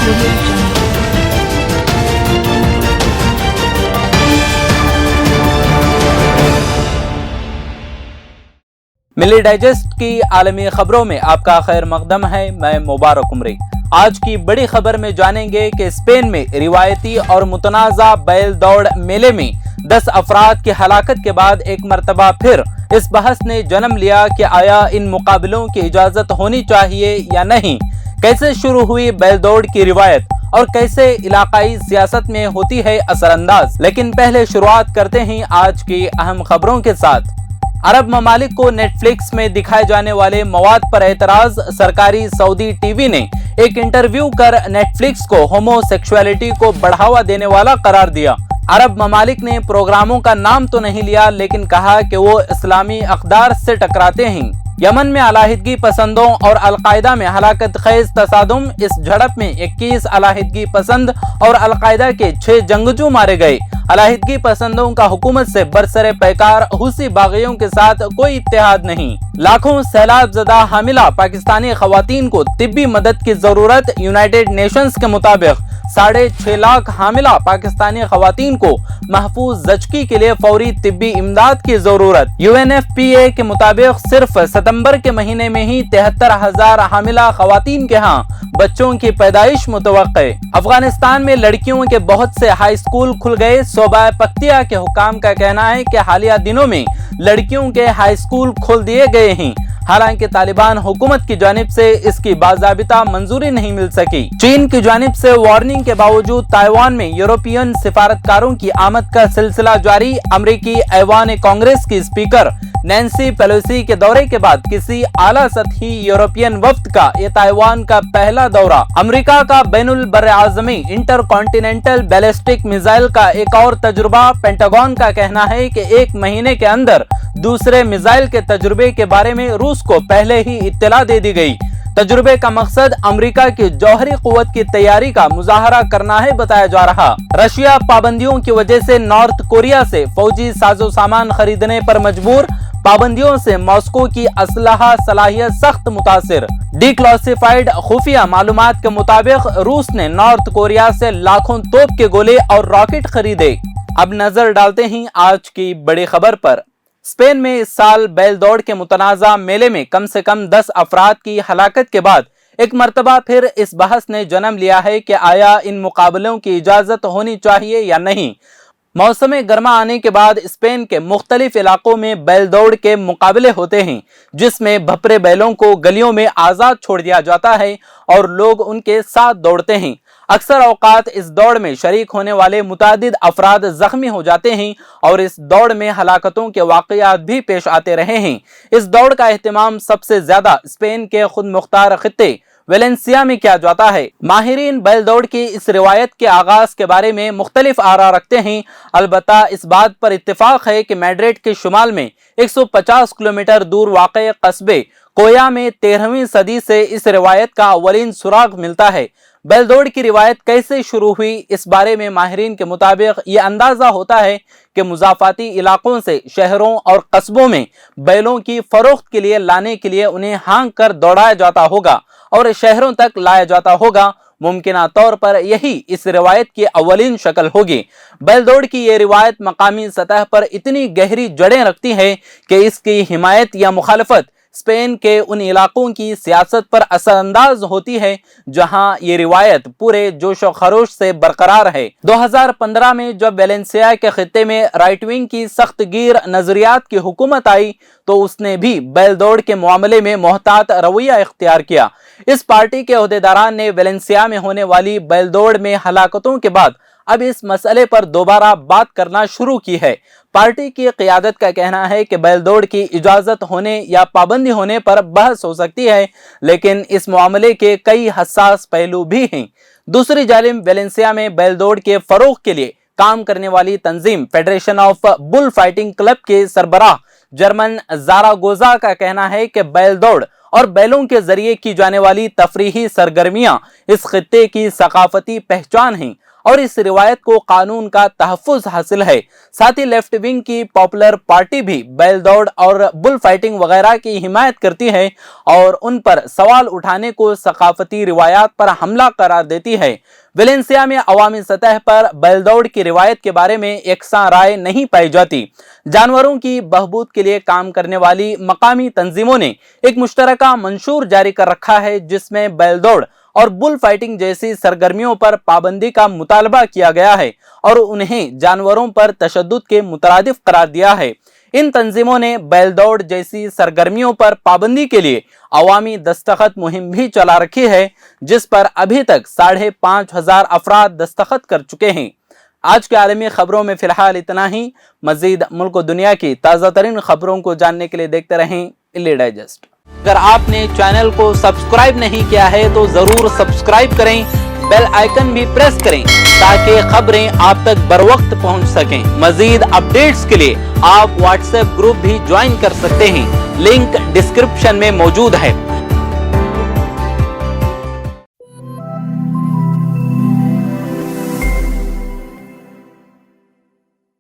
Audio Jungle. मिली digest की आलमी खबरों में आपका खैर मकदम है। मैं मुबारक उमरी। आज की बड़ी खबर में जानेंगे कि स्पेन में रिवायती और मुतनाज़ा बैल दौड़ मेले में 10 अफराद की हलाकत के बाद एक मरतबा फिर इस बहस ने जन्म लिया कि आया इन मुकाबलों की इजाज़त होनी चाहिए या नहीं। कैसे शुरू हुई बैल दौड़ की रिवायत और कैसे इलाकाई सियासत में होती है असरअंदाज। लेकिन पहले शुरुआत करते हैं आज की अहम खबरों के साथ। अरब ममालिक को नेटफ्लिक्स में दिखाए जाने वाले मवाद पर एतराज। सरकारी सऊदी टीवी ने एक इंटरव्यू कर नेटफ्लिक्स को होमोसेक्सुअलिटी को बढ़ावा देने वाला करार दिया। अरब ममालिक ने प्रोग्रामों का नाम तो नहीं लिया, लेकिन कहा कि वो इस्लामी अक़दार से टकराते हैं। यमन में अलाहिदगी पसंदों और अलकायदा में हलाकत खेज तसादुम। इस झड़प में 21 अलाहिदगी पसंद और अलकायदा के 6 जंगजू मारे गए। अलाहिदगी पसंदों का हुकूमत से बरसरे पैकार हुसी बागियों के साथ कोई इत्तेहाद नहीं। लाखों सैलाब ज़दा हामिला पाकिस्तानी खवातीन को तिब्बी मदद की जरूरत। यूनाइटेड नेशंस के मुताबिक 6.5 लाख हामिला पाकिस्तानी खवातीन को महफूज ज़चकी के लिए फौरी तिब्बी इमदाद की जरूरत। UNFPA के मुताबिक सिर्फ सितंबर के महीने में ही 73,000 हामिला खवातीन के यहाँ बच्चों की पैदाइश मुतवक्के। अफगानिस्तान में लड़कियों के बहुत से हाई स्कूल खुल गए। सूबा पख्तिया के हुकाम का कहना है कि हालिया दिनों में लड़कियों के हाई स्कूल खोल दिए गए हैं। हालांकि तालिबान हुकूमत की जानिब से इसकी बाज़ाबिता मंजूरी नहीं मिल सकी। चीन की जानिब से वार्निंग के बावजूद ताइवान में यूरोपियन सिफारतकारों की आमद का सिलसिला जारी। अमरीकी ऐवान कांग्रेस की स्पीकर नैन्सी पेलोसी के दौरे के बाद किसी आला सतही यूरोपियन वफ्द का ये ताइवान का पहला दौरा। अमेरिका का बैनुल बर्रे आज़मी इंटर कॉन्टिनेंटल बैलिस्टिक मिसाइल का एक और तजुर्बा। पेंटागन का कहना है कि 1 महीने के अंदर दूसरे मिसाइल के तजुर्बे के बारे में रूस को पहले ही इत्तला दे दी गई। तजुर्बे का मकसद अमेरिका की जौहरी कुव्वत की तैयारी का मुजाहरा करना है बताया जा रहा। रशिया पाबंदियों की वजह से नॉर्थ कोरिया से फौजी साजो सामान खरीदने पर मजबूर। पाबंदियों से मॉस्को की असलहा सलाहियत सख्त मुतासिर। डिक्लासिफाइड खुफिया मालूमात के मुताबिक रूस ने नॉर्थ कोरिया से लाखों तोप के गोले और रॉकेट खरीदे। अब नजर डालते हैं आज की बड़ी खबर पर। स्पेन में इस साल बैल दौड़ के मुतनाज़ा मेले में कम से कम 10 अफराद की हलाकत के बाद एक मरतबा फिर इस बहस ने जन्म लिया है कि आया इन मुकाबलों की इजाज़त होनी चाहिए या नहीं। मौसम गर्मा आने के बाद स्पेन के मुख्तलिफ इलाकों में बैल दौड़ के मुकाबले होते हैं, जिसमें भपरे बैलों को गलियों में आज़ाद छोड़ दिया जाता है और लोग उनके साथ दौड़ते हैं। अक्सर औकात इस दौड़ में शरीक होने वाले मुतादिद अफराद जख्मी हो जाते हैं और इस दौड़ में हलाकतों के वाक़यात भी पेश आते रहे हैं। इस दौड़ का एहतमाम सबसे ज्यादा स्पेन के खुद मुख्तार खित्ते वेलेंसिया में किया जाता है। माहिरीन बैल दौड़ की इस रिवायत के आगाज के बारे में मुख्तलिफ आरा रखते हैं। अलबत्ता इस बात पर इत्तेफाक है कि मैड्रिड के शुमाल में 150 किलोमीटर दूर वाक़े कस्बे कोया में 13वीं सदी से इस रिवायत का अवलीन सुराग मिलता है। बैल दौड़ की रिवायत कैसे शुरू हुई, इस बारे में माहिरीन के मुताबिक ये अंदाजा होता है कि मुजाफाती इलाकों से शहरों और कस्बों में बैलों की फरोख्त के लिए लाने के लिए उन्हें हांक कर दौड़ाया जाता होगा और शहरों तक लाया जाता होगा। मुमकिना तौर पर यही इस रिवायत की अवलीन शक्ल होगी। बैल दौड़ की ये रिवायत मकामी सतह पर इतनी गहरी जड़ें रखती है कि इसकी हिमायत या मुखालफत स्पेन के उन इलाकों की सियासत पर असरअंदाज होती है जहां ये रिवायत पूरे जोश व खरोश से बरकरार है। 2015 में जब वेलेंसिया के खित्ते में राइट विंग की सख्त गिर नजरियात की हुकूमत आई तो उसने भी बैल दौड़ के मामले में मोहतात रवैया इख्तियार किया। इस पार्टी के ओहदेदारान ने वेलेंसिया में होने वाली बैल दौड़ में हलाकतों के बाद अब इस मसले पर दोबारा बात करना शुरू की है। पार्टी की क़ियादत का कहना है कि बैल दौड़ की इजाज़त होने या पाबंदी होने पर बहस हो सकती है, लेकिन इस मामले के कई हसास पहलू भी हैं। दूसरी जानिब वेलेंसिया में बैल दौड़ के फरोग के लिए काम करने वाली तंजीम federation of bull fighting club के सरबराह जर्मन ज़ारागोजा का कहना है कि बैल दौड़ और बैलों के जरिए की जाने वाली तफरीही सरगर्मियां इस खित्ते की सकाफती पहचान हैं। और इस रिवायत को कानून का तहफ़्फ़ुज़ हासिल है। साथ ही लेफ्ट विंग की पॉपुलर पार्टी भी बैल दौड़ और बुल फाइटिंग वगैरह की हिमायत करती है और उन पर सवाल उठाने को सकाफती रिवायात पर हमला करार देती है। वेलेंसिया में अवामी सतह पर बैल दौड़ की रिवायत के बारे में एकसां राय नहीं पाई जाती। जानवरों की बहबूद के लिए काम करने वाली मकामी तंजीमों ने एक मुश्तरका मंशूर जारी कर रखा है, जिसमें बैल दौड़ और बुल फाइटिंग जैसी सरगर्मियों पर पाबंदी का मुतालबा किया गया है और उन्हें जानवरों पर तशद्दुद के मुतरादिफ करार दिया है। इन तंजीमों ने बैल दौड़ जैसी सरगर्मियों पर पाबंदी के लिए अवामी दस्तखत मुहिम भी चला रखी है, जिस पर अभी तक 5,500 अफराद दस्तखत कर चुके हैं। आज के आलमी खबरों में फिलहाल इतना ही। मजीद मुल्क और दुनिया की ताज़ा तरीन खबरों को जानने के लिए देखते रहें इल्ली डाइजेस्ट। अगर आपने चैनल को सब्सक्राइब नहीं किया है तो जरूर सब्सक्राइब करें, बेल आइकन भी प्रेस करें ताकि खबरें आप तक बर वक्त पहुंच सकें। मजीद अपडेट्स के लिए आप व्हाट्सएप ग्रुप भी ज्वाइन कर सकते हैं, लिंक डिस्क्रिप्शन में मौजूद है।